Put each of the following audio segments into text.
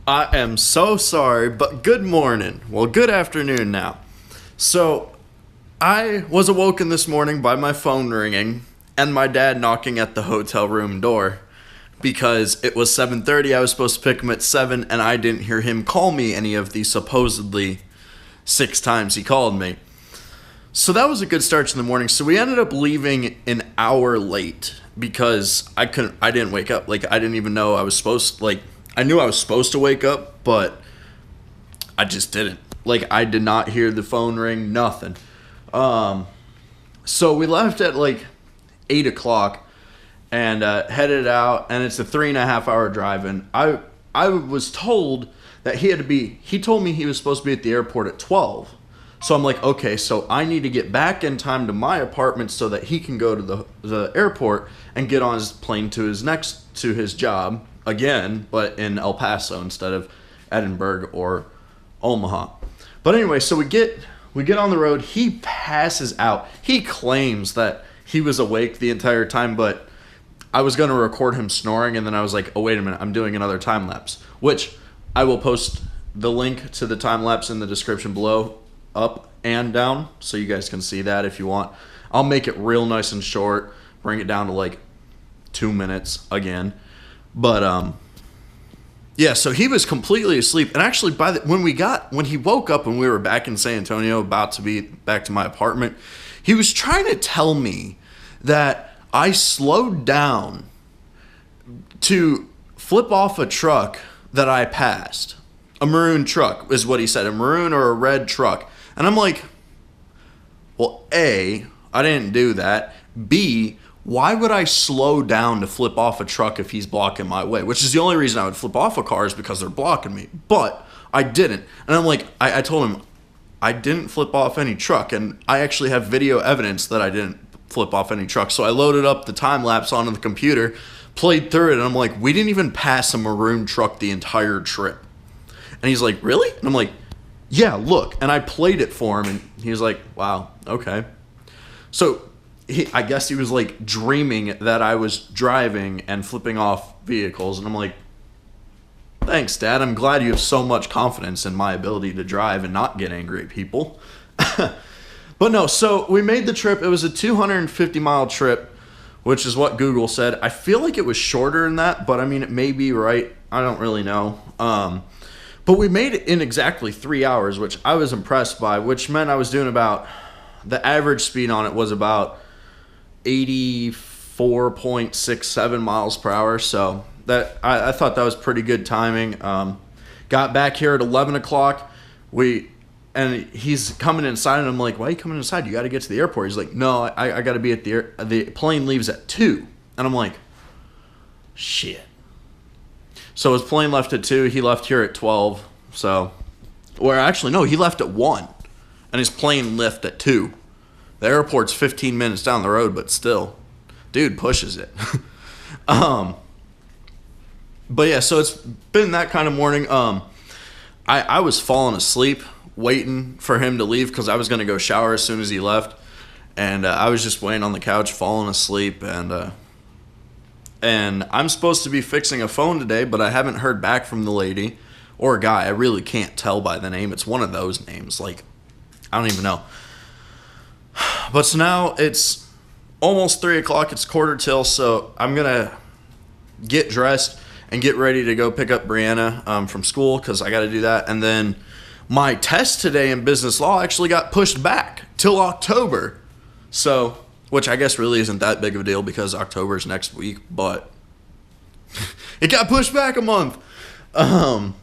I am so sorry, but good morning. Well, good afternoon now. So, I was awoken this morning by my phone ringing and my dad knocking at the hotel room door because it was 7:30. I was supposed to pick him at 7 and I didn't hear him call me any of the supposedly 6 times he called me. So that was a good start to the morning. So we ended up leaving an hour late because I didn't wake up. Like I didn't even know I was supposed I knew I was supposed to wake up, but I just didn't. Like I did not hear the phone ring, nothing. So we left at like 8 o'clock and headed out, and it's a 3.5 hour drive. And I was told that he told me he was supposed to be at the airport at 12. So I'm like, okay, so I need to get back in time to my apartment so that he can go to the airport and get on his plane to his job again, but in El Paso instead of Edinburgh or Omaha. But anyway, so we get on the road. He passes out. He claims that he was awake the entire time, but I was going to record him snoring, and then I was like, oh, wait a minute, I'm doing another time lapse, which I will post the link to the time lapse in the description below, up and down, so you guys can see that if you want. I'll make it real nice and short, bring it down to like 2 minutes again. But yeah, so he was completely asleep, and actually when he woke up and we were back in San Antonio, about to be back to my apartment, he was trying to tell me that I slowed down to flip off a truck that I passed. A maroon truck is what he said, a maroon or a red truck. And I'm like, well, A, I didn't do that. B, why would I slow down to flip off a truck if he's blocking my way? Which is the only reason I would flip off a car is because they're blocking me. But I didn't. And I'm like, I told him I didn't flip off any truck. And I actually have video evidence that I didn't flip off any truck. So I loaded up the time lapse onto the computer, played through it, and I'm like, we didn't even pass a maroon truck the entire trip. And he's like, really? And I'm like, yeah, look. And I played it for him, and he was like, wow, okay. So I guess he was like dreaming that I was driving and flipping off vehicles. And I'm like, thanks, Dad. I'm glad you have so much confidence in my ability to drive and not get angry at people. But no, so we made the trip. It was a 250-mile trip, which is what Google said. I feel like it was shorter than that, but I mean, it may be right. I don't really know. But we made it in exactly 3 hours, which I was impressed by, which meant I was doing the average speed on it was about 84.67 miles per hour. So that I thought that was pretty good timing. Got back here at 11 o'clock. And he's coming inside, and I'm like, why are you coming inside? You got to get to the airport. He's like, no, I got to be at the plane leaves at 2. And I'm like, shit. So his plane left at 2. He left here at 12. So, or actually, no, he left at 1. And his plane left at 2. The airport's 15 minutes down the road, but still, dude pushes it. But yeah, so it's been that kind of morning. I was falling asleep waiting for him to leave because I was going to go shower as soon as he left. And I was just laying on the couch falling asleep, and I'm supposed to be fixing a phone today, but I haven't heard back from the lady or guy. I really can't tell by the name. It's one of those names. Like, I don't even know. But so now it's almost 3 o'clock. It's quarter till, so I'm going to get dressed and get ready to go pick up Brianna from school because I got to do that. And then my test today in business law actually got pushed back till October. So, which I guess really isn't that big of a deal because October is next week, but it got pushed back a month. And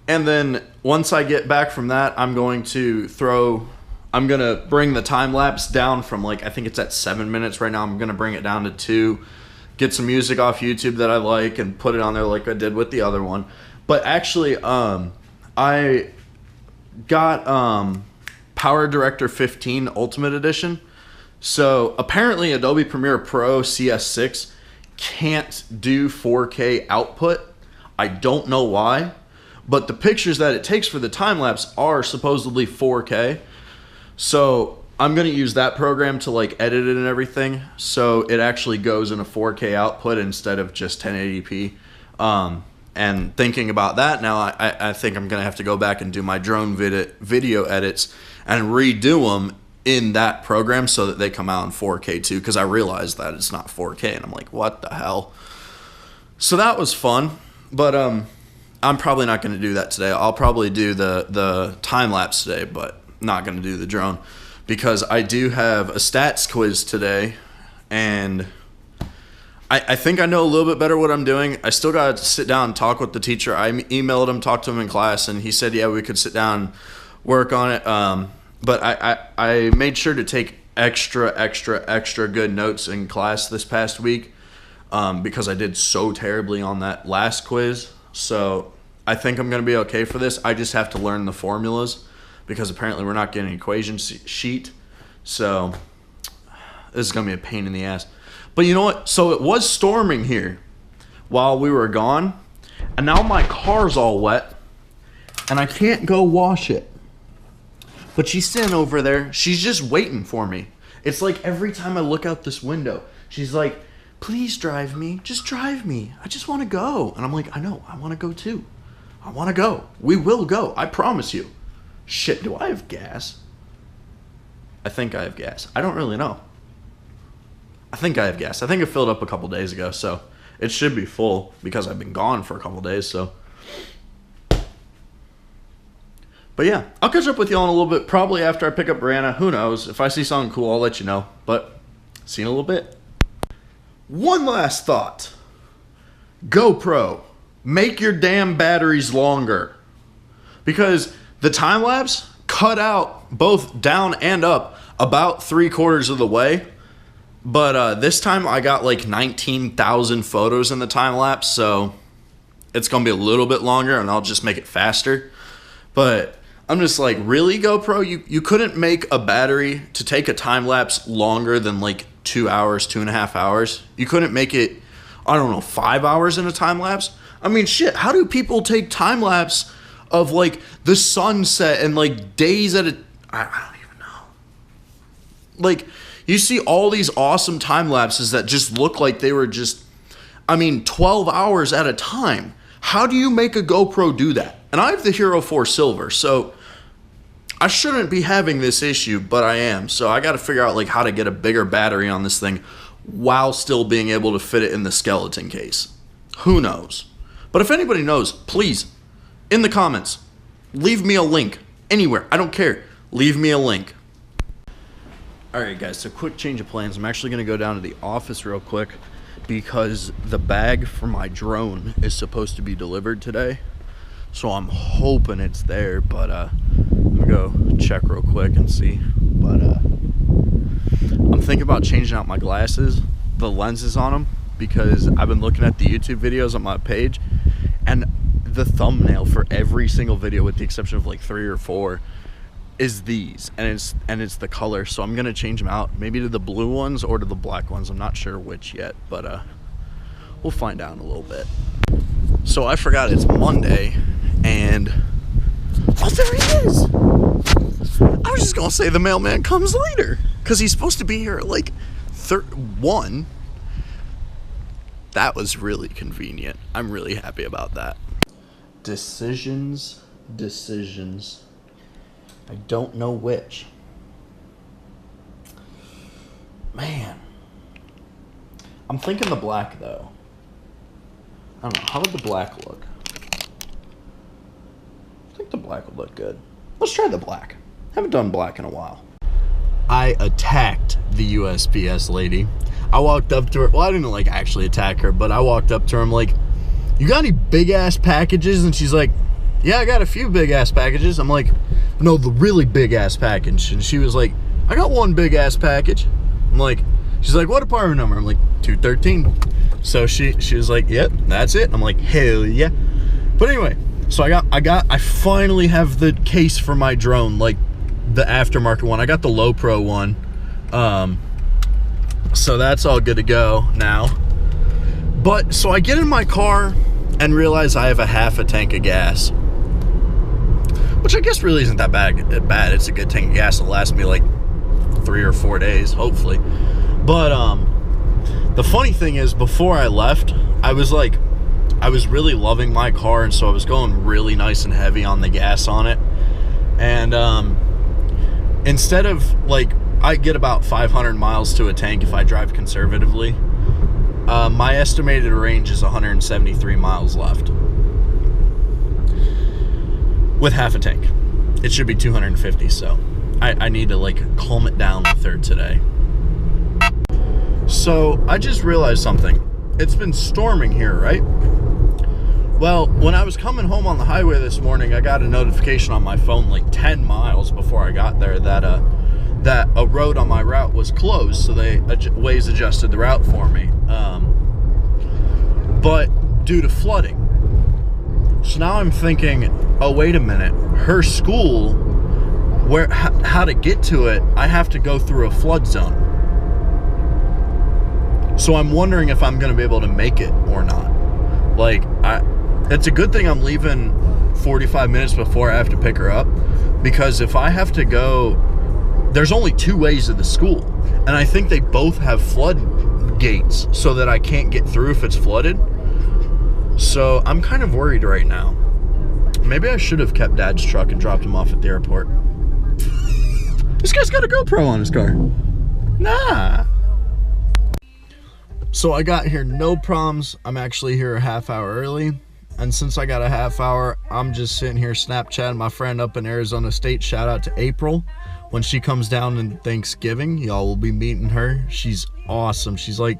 then once I get back from that, I'm going to bring the time lapse down from I think it's at 7 minutes right now. I'm going to bring it down to 2, get some music off YouTube that I like and put it on there like I did with the other one. But actually, I got Power Director 15 Ultimate Edition. So apparently Adobe Premiere Pro CS6 can't do 4K output. I don't know why, but the pictures that it takes for the time lapse are supposedly 4K. So I'm going to use that program to like edit it and everything, so it actually goes in a 4K output instead of just 1080p. And thinking about that now, I think I'm going to have to go back and do my drone video edits and redo them in that program so that they come out in 4K too, because I realized that it's not 4K, and I'm like, what the hell? So that was fun, but I'm probably not going to do that today. I'll probably do the time lapse today, but not going to do the drone, because I do have a stats quiz today, and I think I know a little bit better what I'm doing. I still got to sit down and talk with the teacher. I emailed him, talked to him in class, and he said, yeah, we could sit down and work on it. But I made sure to take extra good notes in class this past week, because I did so terribly on that last quiz. So I think I'm going to be okay for this. I just have to learn the formulas, because apparently we're not getting an equation sheet. So this is going to be a pain in the ass. But you know what? So it was storming here while we were gone, and now my car's all wet, and I can't go wash it. But she's sitting over there. She's just waiting for me. It's like every time I look out this window, she's like, please drive me. Just drive me. I just want to go. And I'm like, I know. I want to go too. I want to go. We will go. I promise you. Shit, do I have gas? I think I have gas. I don't really know. I think I have gas. I think it filled up a couple days ago, so it should be full because I've been gone for a couple days, so. But yeah, I'll catch up with y'all in a little bit, probably after I pick up Brianna. Who knows? If I see something cool, I'll let you know. But see you in a little bit. One last thought. GoPro. Make your damn batteries longer. Because the time lapse cut out both down and up about 3/4 of the way. But this time I got like 19,000 photos in the time lapse, so it's going to be a little bit longer, and I'll just make it faster. But I'm just like, really, GoPro? You couldn't make a battery to take a time lapse longer than like 2 hours, 2.5 hours? You couldn't make it, I don't know, 5 hours in a time lapse? I mean, shit, how do people take time lapse of like the sunset and like days at a, I don't even know. Like, you see all these awesome time lapses that just look like they were just, 12 hours at a time. How do you make a GoPro do that? And I have the Hero 4 Silver, so I shouldn't be having this issue, but I am. So I got to figure out like how to get a bigger battery on this thing while still being able to fit it in the skeleton case. Who knows? But if anybody knows, please, in the comments, leave me a link anywhere. I don't care. Leave me a link. Alright guys, so quick change of plans. I'm actually going to go down to the office real quick because the bag for my drone is supposed to be delivered today. So I'm hoping it's there, but I'm going to go check real quick and see. But I'm thinking about changing out my glasses, the lenses on them, because I've been looking at the YouTube videos on my page, and the thumbnail for every single video, with the exception of like 3 or 4, is these, and it's the color. So I'm gonna change them out, maybe to the blue ones or to the black ones. I'm not sure which yet, but we'll find out in a little bit. So I forgot it's Monday, and oh, there he is. I was just gonna say the mailman comes later because he's supposed to be here at like 1. That was really convenient. I'm really happy about that. Decisions. I don't know which. Man. I'm thinking the black, though. I don't know. How would the black look? I think the black would look good. Let's try the black. Haven't done black in a while. I attacked the USPS lady. I walked up to her. Well, I didn't like actually attack her, but I walked up to her. I'm like, you got any big ass packages? And she's like, yeah, I got a few big ass packages. I'm like, no, the really big ass package. And she was like, I got one big ass package. I'm like, she's like, what apartment number? I'm like, 213. So she was like, yep, that's it. I'm like, hell yeah. But anyway, so I finally have the case for my drone, like the aftermarket one. I got the low pro one. So that's all good to go now. But so I get in my car and realize I have a half a tank of gas, which I guess really isn't that bad. It's a good tank of gas. It'll last me like 3 or 4 days, hopefully. But the funny thing is, before I left, I was really loving my car, and so I was going really nice and heavy on the gas on it. And instead of, like, I get about 500 miles to a tank if I drive conservatively. My estimated range is 173 miles left with half a tank. It should be 250, so I need to, like, calm it down with her today. So I just realized something. It's been storming here, right? Well, when I was coming home on the highway this morning, I got a notification on my phone like 10 miles before I got there that a road on my route was closed, so they Waze adjusted the route for me. But due to flooding. So now I'm thinking, oh, wait a minute. Her school, how to get to it, I have to go through a flood zone. So I'm wondering if I'm going to be able to make it or not. Like, it's a good thing I'm leaving 45 minutes before I have to pick her up, because if I have to go, there's only 2 ways to the school, and I think they both have flood gates so that I can't get through if it's flooded. So I'm kind of worried right now. Maybe I should have kept Dad's truck and dropped him off at the airport. This guy's got a GoPro on his car. Nah. So I got here no problems. I'm actually here a half hour early. And since I got a half hour, I'm just sitting here Snapchatting my friend up in Arizona State. Shout out to April. When she comes down in Thanksgiving, y'all will be meeting her. She's awesome. She's like,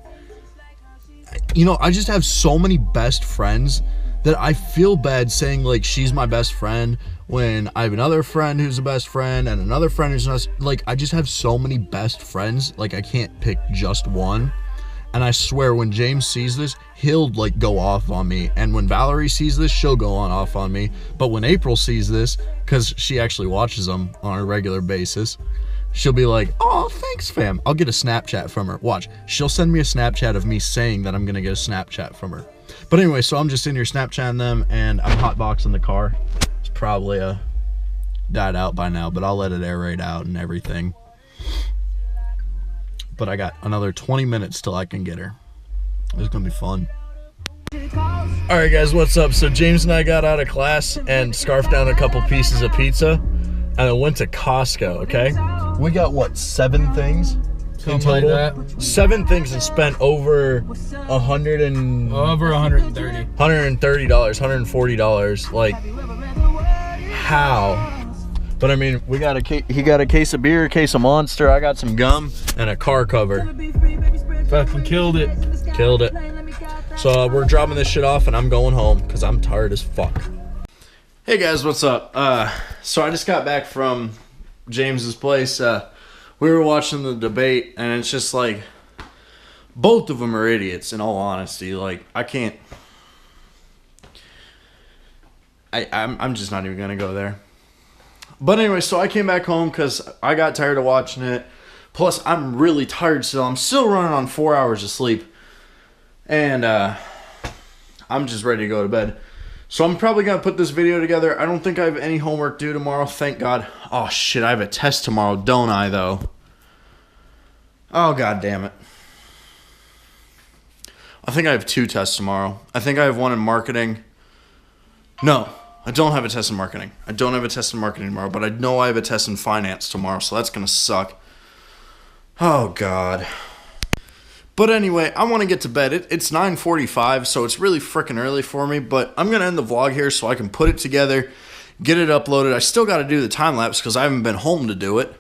you know, I just have so many best friends that I feel bad saying, like, she's my best friend when I have another friend who's a best friend and another friend who's not. Like, I just have so many best friends. Like, I can't pick just one. And I swear, when James sees this, he'll, like, go off on me. And when Valerie sees this, she'll go off on me. But when April sees this, because she actually watches them on a regular basis, she'll be like, oh, thanks, fam. I'll get a Snapchat from her. Watch. She'll send me a Snapchat of me saying that I'm going to get a Snapchat from her. But anyway, so I'm just in here Snapchatting them, and I'm hotboxing the car. It's probably died out by now, but I'll let it aerate out and everything. But I got another 20 minutes till I can get her. It's gonna be fun. All right, guys, what's up? So James and I got out of class and scarfed down a couple pieces of pizza, and I went to Costco. Okay, we got what, 7 things in total? Like that. 7 things, and spent over $130, $140. Like, how? But I mean, he got a case of beer, a case of Monster. I got some gum and a car cover. Fucking killed it. Killed it. So we're dropping this shit off, and I'm going home because I'm tired as fuck. Hey guys, what's up? So I just got back from James's place. We were watching the debate, and it's just like, both of them are idiots. In all honesty, like, I can't. I'm just not even gonna go there. But anyway, so I came back home because I got tired of watching it. Plus, I'm really tired still. I'm still running on 4 hours of sleep. And I'm just ready to go to bed. So I'm probably going to put this video together. I don't think I have any homework due tomorrow, thank God. Oh, shit, I have a test tomorrow, don't I, though? Oh, God damn it. I think I have 2 tests tomorrow. I think I have one in marketing. No. I don't have a test in marketing. I don't have a test in marketing tomorrow, but I know I have a test in finance tomorrow, so that's going to suck. Oh, God. But anyway, I want to get to bed. It's 9:45, so it's really freaking early for me, but I'm going to end the vlog here so I can put it together, get it uploaded. I still got to do the time-lapse because I haven't been home to do it.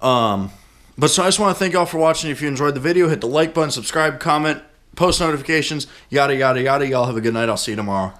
But so I just want to thank y'all for watching. If you enjoyed the video, hit the like button, subscribe, comment, post notifications, yada, yada, yada. Y'all have a good night. I'll see you tomorrow.